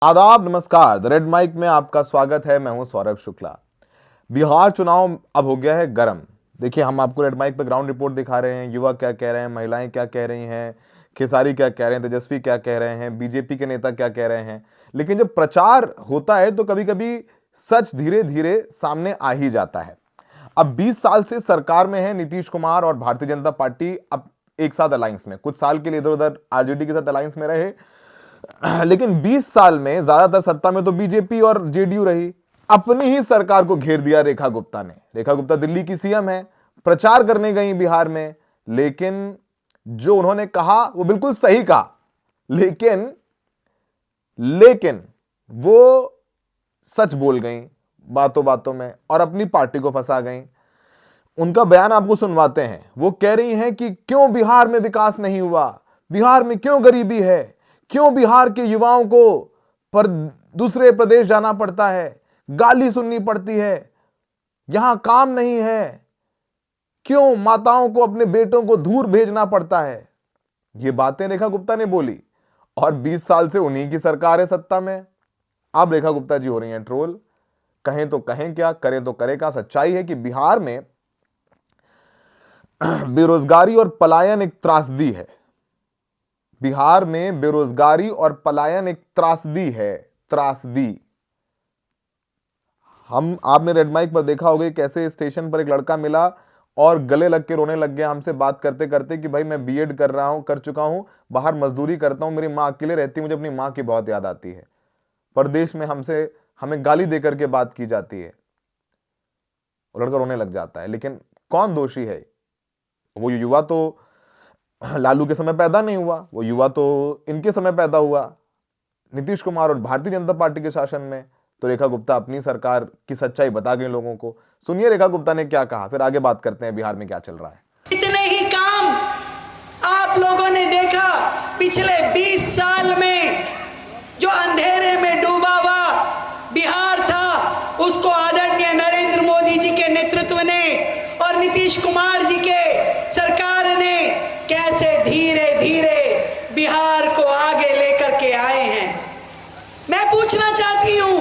आदाब, नमस्कार। The red mic में आपका स्वागत है। मैं हूं सौरभ शुक्ला। बिहार चुनाव अब हो गया है गरम। देखिए, हम आपको रेड माइक पर ग्राउंड रिपोर्ट दिखा रहे हैं। युवा क्या कह रहे हैं, महिलाएं क्या कह रही हैं, खेसारी क्या कह रहे हैं, तेजस्वी क्या कह रहे हैं, बीजेपी के नेता क्या कह रहे हैं। लेकिन जब प्रचार होता है तो कभी कभी सच धीरे धीरे सामने आ ही जाता है। अब 20 साल से सरकार में है नीतीश कुमार और भारतीय जनता पार्टी अब एक साथ अलायंस में। कुछ साल के लिए इधर उधर आरजेडी के साथ अलायंस में रहे, लेकिन 20 साल में ज्यादातर सत्ता में तो बीजेपी और जेडीयू रही। अपनी ही सरकार को घेर दिया रेखा गुप्ता ने। रेखा गुप्ता दिल्ली की सीएम है, प्रचार करने गई बिहार में, लेकिन जो उन्होंने कहा वो बिल्कुल सही कहा। लेकिन वो सच बोल गई बातों बातों में और अपनी पार्टी को फंसा गई। उनका बयान आपको सुनवाते हैं। वो कह रही हैं कि क्यों बिहार में विकास नहीं हुआ, बिहार में क्यों गरीबी है, क्यों बिहार के युवाओं को पर दूसरे प्रदेश जाना पड़ता है, गाली सुननी पड़ती है, यहां काम नहीं है, क्यों माताओं को अपने बेटों को दूर भेजना पड़ता है। ये बातें रेखा गुप्ता ने बोली और 20 साल से उन्हीं की सरकार है सत्ता में। अब रेखा गुप्ता जी हो रही हैं ट्रोल। कहें तो कहें क्या, करें तो करें क्या। सच्चाई है कि बिहार में बेरोजगारी और पलायन एक त्रासदी है। बिहार में बेरोजगारी और पलायन एक त्रासदी है, त्रासदी। आपने रेड माइक पर देखा होगा कैसे स्टेशन पर एक लड़का मिला और गले लग के रोने लग गया हमसे बात करते करते कि भाई मैं बीएड कर चुका हूं, बाहर मजदूरी करता हूं, मेरी मां अकेले रहती है, मुझे अपनी मां की बहुत याद आती है। परदेश में हमें गाली देकर के बात की जाती है। लड़का रोने लग जाता है। लेकिन कौन दोषी है? वो युवा तो लालू के समय पैदा नहीं हुआ, वो युवा तो इनके समय पैदा हुआ, नीतीश कुमार और भारतीय जनता पार्टी के शासन में। तो रेखा गुप्ता अपनी सरकार की सच्चाई बता गई लोगों को। सुनिए रेखा गुप्ता ने क्या कहा, फिर आगे बात करते हैं बिहार में क्या चल रहा है। इतने ही काम आप लोगों ने देखा पिछले 20 साल में। जो अंधेरे में डूबा हुआ बिहार था, उसको आदरणीय नरेंद्र मोदी जी के नेतृत्व ने और नीतीश कुमार जी के सरकार ने कैसे धीरे धीरे बिहार को आगे लेकर के आए हैं। मैं पूछना चाहती हूं,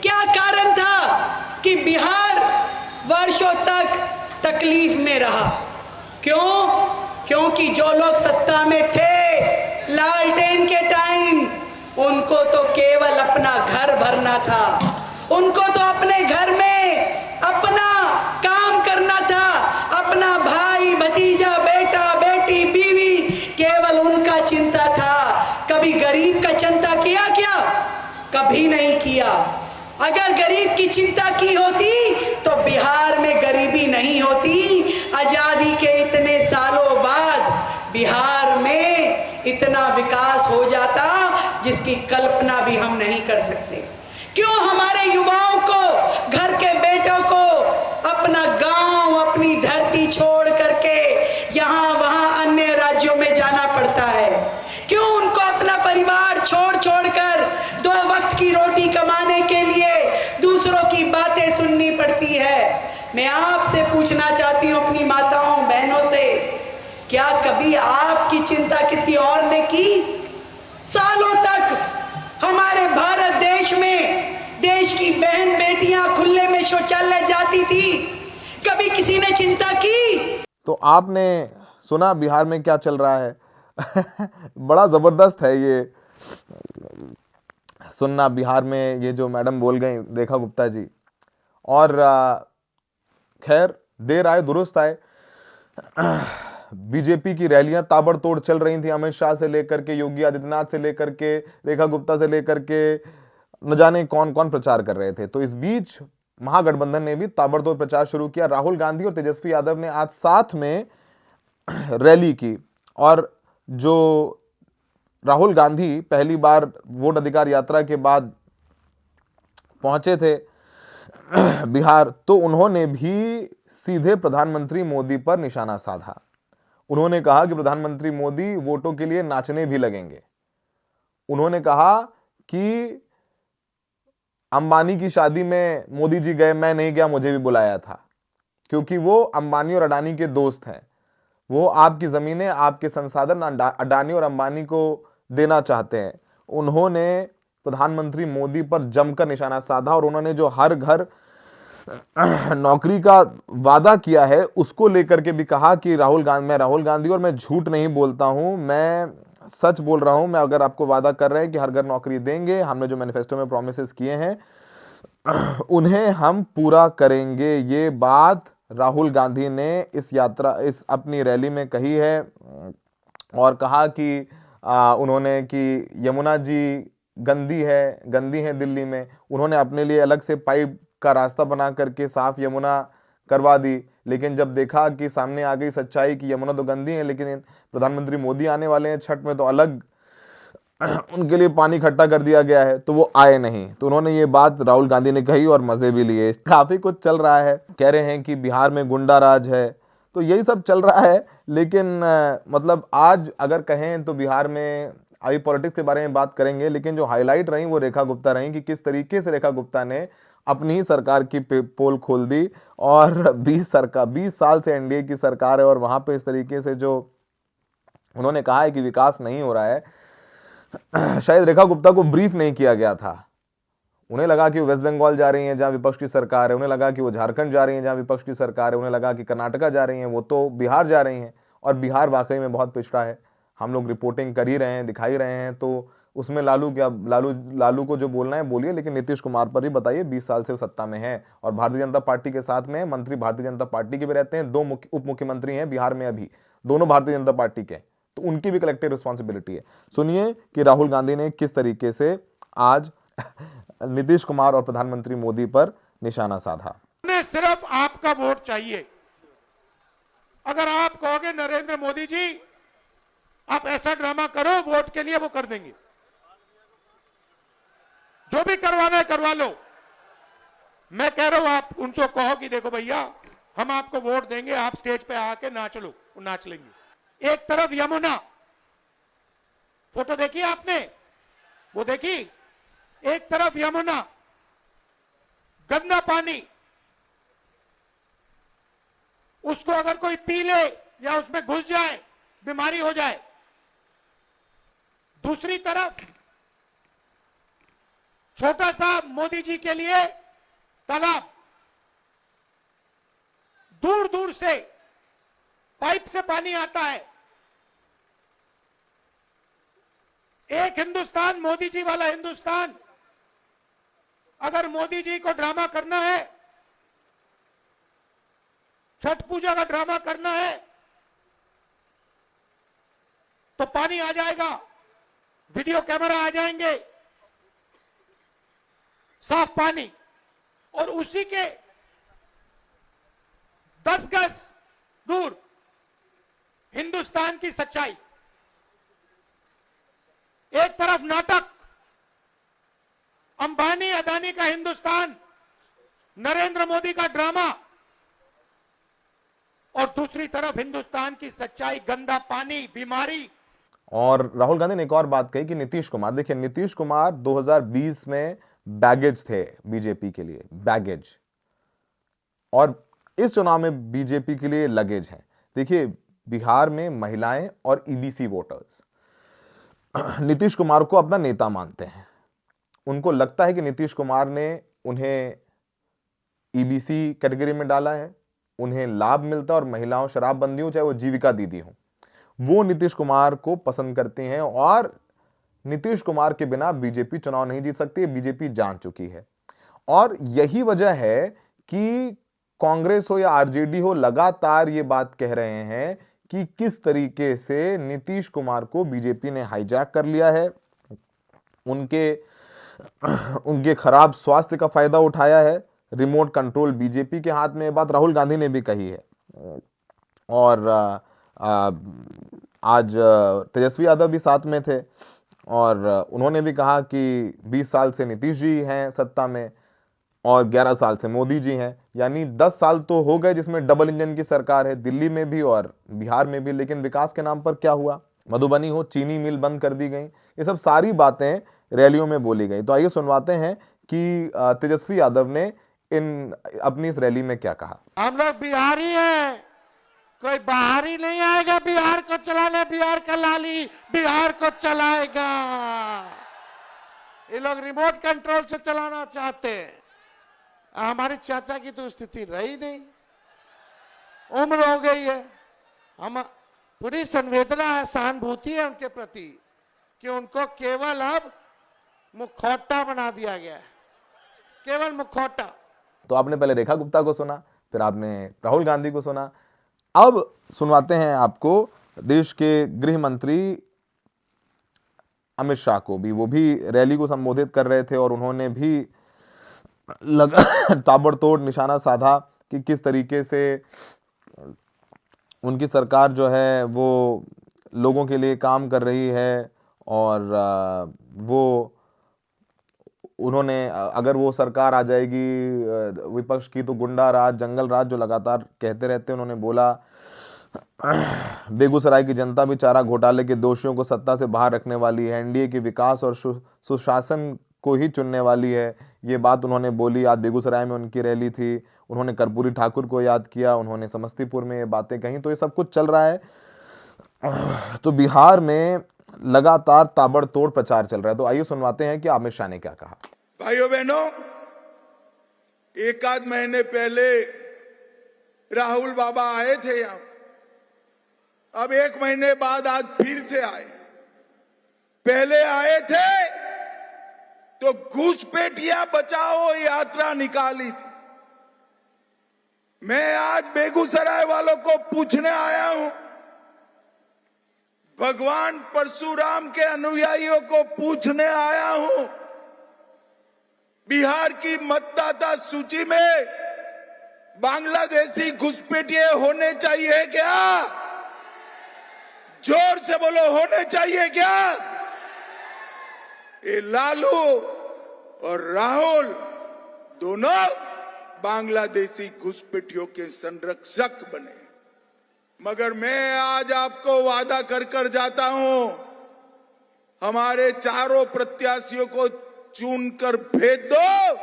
क्या कारण था कि बिहार वर्षों तक तकलीफ में रहा? क्योंकि जो लोग सत्ता में थे लालटेन के टाइम, उनको तो केवल अपना घर भरना था, उनको तो अपने घर में अपना काम करना था, अपना भाई भतीजा बेटा बेटी बीवी, केवल उनका चिंता था। कभी गरीब का चिंता किया क्या? कभी नहीं किया। अगर गरीब की चिंता की होती तो बिहार में गरीबी नहीं होती। आजादी के इतने सालों बाद बिहार में इतना विकास हो जाता जिसकी कल्पना भी हम नहीं कर सकते। क्यों हमारे युवाओं को, घर के बेटों को अपना गांव, अपनी धरती छोड़ करके यहां वहां अन्य राज्यों में जाना पड़ता है? क्यों उनको अपना परिवार छोड़ कर 2 वक्त की रोटी कमाने के लिए दूसरों की बातें सुननी पड़ती है? मैं आपसे पूछना चाहती हूं, अपनी माताओं बहनों से, क्या कभी आपकी चिंता किसी और ने की? सालों तक हमारे भारत देश में देश की बहन बेटियां खुले में शौचालय जाती थी, कभी किसी ने चिंता की? तो आपने सुना बिहार में क्या चल रहा है। बड़ा जबरदस्त है ये सुनना, बिहार में ये जो मैडम बोल गई रेखा गुप्ता जी। और खैर, देर आए दुरुस्त आए। बीजेपी की रैलियां ताबड़तोड़ चल रही थी, अमित शाह से लेकर के योगी आदित्यनाथ से लेकर के रेखा गुप्ता से लेकर के न जाने कौन कौन प्रचार कर रहे थे। तो इस बीच महागठबंधन ने भी ताबड़तोड़ प्रचार शुरू किया। राहुल गांधी और तेजस्वी यादव ने आज साथ में रैली की। और जो राहुल गांधी पहली बार वोट अधिकार यात्रा के बाद पहुंचे थे बिहार, तो उन्होंने भी सीधे प्रधानमंत्री मोदी पर निशाना साधा। उन्होंने कहा कि प्रधानमंत्री मोदी वोटों के लिए नाचने भी लगेंगे। उन्होंने कहा कि अंबानी की शादी में मोदी जी गए, मैं नहीं गया, मुझे भी बुलाया था, क्योंकि वो अंबानी और अडानी के दोस्त हैं। वो आपकी जमीनें, आपके संसाधन अडानी और अंबानी को देना चाहते हैं। उन्होंने प्रधानमंत्री मोदी पर जमकर निशाना साधा और उन्होंने जो हर घर नौकरी का वादा किया है उसको लेकर के भी कहा कि राहुल गांधी और मैं झूठ नहीं बोलता हूं, मैं सच बोल रहा हूं। मैं अगर आपको वादा कर रहे हैं कि हर घर नौकरी देंगे, हमने जो मैनिफेस्टो में प्रॉमिसेस किए हैं उन्हें हम पूरा करेंगे। ये बात राहुल गांधी ने इस अपनी रैली में कही है और कहा कि उन्होंने कि यमुना जी गंदी है दिल्ली में, उन्होंने अपने लिए अलग से पाइप का रास्ता बना करके साफ यमुना करवा दी। लेकिन जब देखा कि सामने आ गई सच्चाई कि यमुना तो गंदी है, लेकिन प्रधानमंत्री मोदी आने वाले हैं छठ में तो अलग उनके लिए पानी इकट्ठा कर दिया गया है, तो वो आए नहीं। तो उन्होंने ये बात राहुल गांधी ने कही और मजे भी लिए। काफी कुछ चल रहा है, कह रहे हैं कि बिहार में गुंडा राज है, तो यही सब चल रहा है। लेकिन मतलब आज अगर कहें तो बिहार में अभी पॉलिटिक्स के बारे में बात करेंगे, लेकिन जो हाईलाइट रही वो रेखा गुप्ता रही कि किस तरीके से रेखा गुप्ता ने अपनी ही सरकार की पोल खोल दी और 20 साल से एनडीए की सरकार है और वहां पे इस तरीके से जो उन्होंने कहा है कि विकास नहीं हो रहा है, शायद रेखा गुप्ता को ब्रीफ नहीं किया गया था। उन्हें लगा कि वो वेस्ट बंगाल जा रही हैं जहां विपक्ष की सरकार है, उन्हें लगा कि वो झारखंड जा रही हैं जहां विपक्ष की सरकार है, उन्हें लगा कि कर्नाटका जा रही हैं, वो तो बिहार जा रही हैं। और बिहार वाकई में बहुत पिछड़ा है, हम लोग रिपोर्टिंग कर ही रहे हैं, दिखाई रहे हैं। तो उसमें लालू को जो बोलना है बोलिए, लेकिन नीतीश कुमार पर ही बताइए। 20 साल से वो सत्ता में है और भारतीय जनता पार्टी के साथ में मंत्री भारतीय जनता पार्टी के भी रहते हैं। 2 उप मुख्यमंत्री हैं बिहार में अभी, दोनों भारतीय जनता पार्टी के, तो उनकी भी कलेक्टिव रिस्पॉन्सिबिलिटी है। सुनिए कि राहुल गांधी ने किस तरीके से आज नीतीश कुमार और प्रधानमंत्री मोदी पर निशाना साधा। उन्हें सिर्फ आपका वोट चाहिए। अगर आप कहोगे नरेंद्र मोदी जी आप ऐसा ड्रामा करो वोट के लिए, वो कर देंगे। जो भी करवाना है करवा लो। मैं कह रहा हूं आप उनको कहो कि देखो भैया हम आपको वोट देंगे, आप स्टेज पे आके नाच लो, वो नाच लेंगे। एक तरफ यमुना, फोटो देखी आपने, वो देखी, एक तरफ यमुना, गंदा पानी, उसको अगर कोई पी ले या उसमें घुस जाए बीमारी हो जाए। दूसरी तरफ छोटा सा मोदी जी के लिए तालाब, दूर दूर से पाइप से पानी आता है। एक हिंदुस्तान, मोदी जी वाला हिंदुस्तान। अगर मोदी जी को ड्रामा करना है, छठ पूजा का ड्रामा करना है, तो पानी आ जाएगा, वीडियो कैमरा आ जाएंगे, साफ पानी, और उसी के 10 गज दूर हिंदुस्तान की सच्चाई। एक तरफ नाटक, अंबानी अदानी का हिंदुस्तान, नरेंद्र मोदी का ड्रामा, और दूसरी तरफ हिंदुस्तान की सच्चाई, गंदा पानी, बीमारी। और राहुल गांधी ने एक और बात कही कि नीतीश कुमार, देखिए नीतीश कुमार 2020 में बैगेज थे बीजेपी के लिए, बैगेज, और इस चुनाव में बीजेपी के लिए लगेज है। देखिए बिहार में महिलाएं और ईबीसी वोटर्स नीतीश कुमार को अपना नेता मानते हैं। उनको लगता है कि नीतीश कुमार ने उन्हें ईबीसी कैटेगरी में डाला है, उन्हें लाभ मिलता है, और महिलाओं, शराबबंदी हो चाहे वो जीविका दीदी हो, वो नीतीश कुमार को पसंद करती हैं। और नीतीश कुमार के बिना बीजेपी चुनाव नहीं जीत सकती, बीजेपी जान चुकी है। और यही वजह है कि कांग्रेस हो या आरजेडी हो लगातार ये बात कह रहे हैं कि किस तरीके से नीतीश कुमार को बीजेपी ने हाईजैक कर लिया है, उनके खराब स्वास्थ्य का फायदा उठाया है, रिमोट कंट्रोल बीजेपी के हाथ में। बात राहुल गांधी ने भी कही है। और आज तेजस्वी यादव भी साथ में थे और उन्होंने भी कहा कि 20 साल से नीतीश जी हैं सत्ता में और 11 साल से मोदी जी हैं, यानी 10 साल तो हो गए जिसमें डबल इंजन की सरकार है, दिल्ली में भी और बिहार में भी। लेकिन विकास के नाम पर क्या हुआ? मधुबनी हो, चीनी मिल बंद कर दी गई, ये सब सारी बातें रैलियों में बोली गई। तो आइए सुनवाते हैं कि तेजस्वी यादव ने अपनी इस रैली में क्या कहा। हम लोग बिहारी हैं, कोई बाहरी नहीं आएगा बिहार को चलाने। बिहार का लाली बिहार को चलाएगा। ये लोग रिमोट कंट्रोल से चलाना चाहते हैं। हमारे चाचा की तो स्थिति रही नहीं, उम्र हो गई है। हम पूरी संवेदना है, सहानुभूति है उनके प्रति कि उनको केवल अब मुखौटा बना दिया गया है, केवल मुखौटा। तो आपने पहले रेखा गुप्ता को सुना, फिर आपने राहुल गांधी को सुना, अब सुनवाते हैं आपको देश के गृह मंत्री अमित शाह को भी। वो भी रैली को संबोधित कर रहे थे और उन्होंने भी ताबड़तोड़ निशाना साधा कि किस तरीके से उनकी सरकार जो है वो लोगों के लिए काम कर रही है। और वो उन्होंने, अगर वो सरकार आ जाएगी विपक्ष की, तो गुंडा राज, जंगल राज जो लगातार कहते रहते हैं। उन्होंने बोला बेगूसराय की जनता भी चारा घोटाले के दोषियों को सत्ता से बाहर रखने वाली है, एनडीए के विकास और सुशासन को ही चुनने वाली है। ये बात उन्होंने बोली। आज बेगूसराय में उनकी रैली थी, उन्होंने कर्पूरी ठाकुर को याद किया, उन्होंने समस्तीपुर में ये बातें कही। तो ये सब कुछ चल रहा है। तो बिहार में लगातार ताबड़तोड़ प्रचार चल रहा है। तो आइए सुनवाते हैं कि अमित शाह ने क्या कहा। भाइयों बहनों, एक आध महीने पहले राहुल बाबा आए थे यहाँ, अब एक महीने बाद आज फिर से आए। पहले आए थे तो घुसपैठिया बचाओ यात्रा निकाली थी। मैं आज बेगूसराय वालों को पूछने आया हूं, भगवान परशुराम के अनुयायियों को पूछने आया हूं, बिहार की मतदाता सूची में बांग्लादेशी घुसपैठिए होने चाहिए क्या? जोर से बोलो, होने चाहिए क्या? ये लालू और राहुल दोनों बांग्लादेशी घुसपैठियों के संरक्षक बने। मगर मैं आज आपको वादा कर जाता हूं, हमारे चारों प्रत्याशियों को चुनकर भेज दो।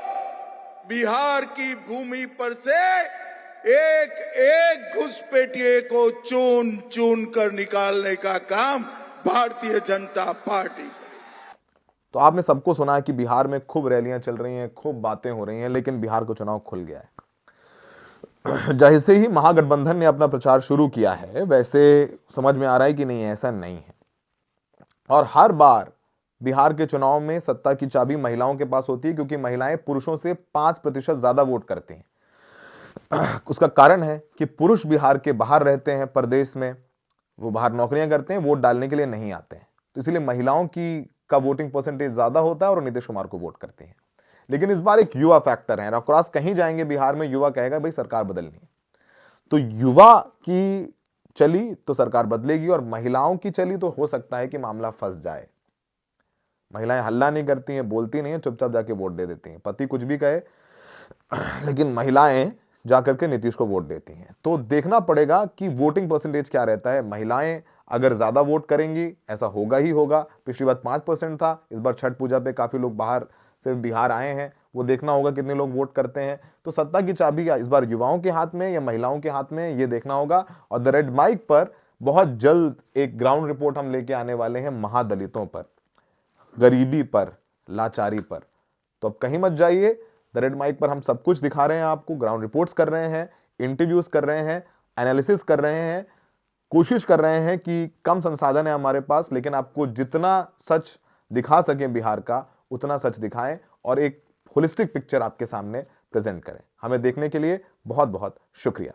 बिहार की भूमि पर से एक एक घुसपैठिए को चुन चुन कर निकालने का काम भारतीय जनता पार्टी करेगी। तो आपने सबको सुना है कि बिहार में खूब रैलियां चल रही हैं, खूब बातें हो रही हैं, लेकिन बिहार का चुनाव खुल गया है। जैसे ही महागठबंधन ने अपना प्रचार शुरू किया है, वैसे समझ में आ रहा है कि नहीं, ऐसा नहीं है। और हर बार बिहार के चुनाव में सत्ता की चाबी महिलाओं के पास होती है, क्योंकि महिलाएं पुरुषों से 5% ज्यादा वोट करती हैं। उसका कारण है कि पुरुष बिहार के बाहर रहते हैं, प्रदेश में वो बाहर नौकरियां करते हैं, वोट डालने के लिए नहीं आते हैं। तो इसलिए महिलाओं का वोटिंग परसेंटेज ज्यादा होता है और नीतीश कुमार को वोट करते हैं। लेकिन इस बार एक युवा फैक्टर है। क्रॉस कहीं जाएंगे बिहार में, युवा कहेगा भाई सरकार बदलनी है। तो युवा की चली तो सरकार बदलेगी, और महिलाओं की चली तो हो सकता है कि मामला फंस जाए। महिलाएं हल्ला नहीं करती हैं, बोलती नहीं है, चुपचाप जाके वोट दे देती हैं। पति कुछ भी कहे, लेकिन महिलाएं जाकर के नीतीश को वोट देती हैं। तो देखना पड़ेगा कि वोटिंग परसेंटेज क्या रहता है। महिलाएं अगर ज्यादा वोट करेंगी, ऐसा होगा ही होगा। पिछली बार 5% था, इस बार छठ पूजा पे काफी लोग बाहर से बिहार आए हैं, वो देखना होगा कितने लोग वोट करते हैं। तो सत्ता की चाबी इस बार युवाओं के हाथ में या महिलाओं के हाथ में, ये देखना होगा। और द रेड माइक पर बहुत जल्द एक ग्राउंड रिपोर्ट हम लेके आने वाले हैं महादलितों पर, गरीबी पर, लाचारी पर। तो अब कहीं मत जाइए, द रेड माइक पर हम सब कुछ दिखा रहे हैं आपको, ग्राउंड रिपोर्ट्स कर रहे हैं, इंटरव्यूज कर रहे हैं, एनालिसिस कर रहे हैं, कोशिश कर रहे हैं कि कम संसाधन है हमारे पास, लेकिन आपको जितना सच दिखा सकें बिहार का, उतना सच दिखाएं और एक होलिस्टिक पिक्चर आपके सामने प्रेजेंट करें। हमें देखने के लिए बहुत बहुत शुक्रिया।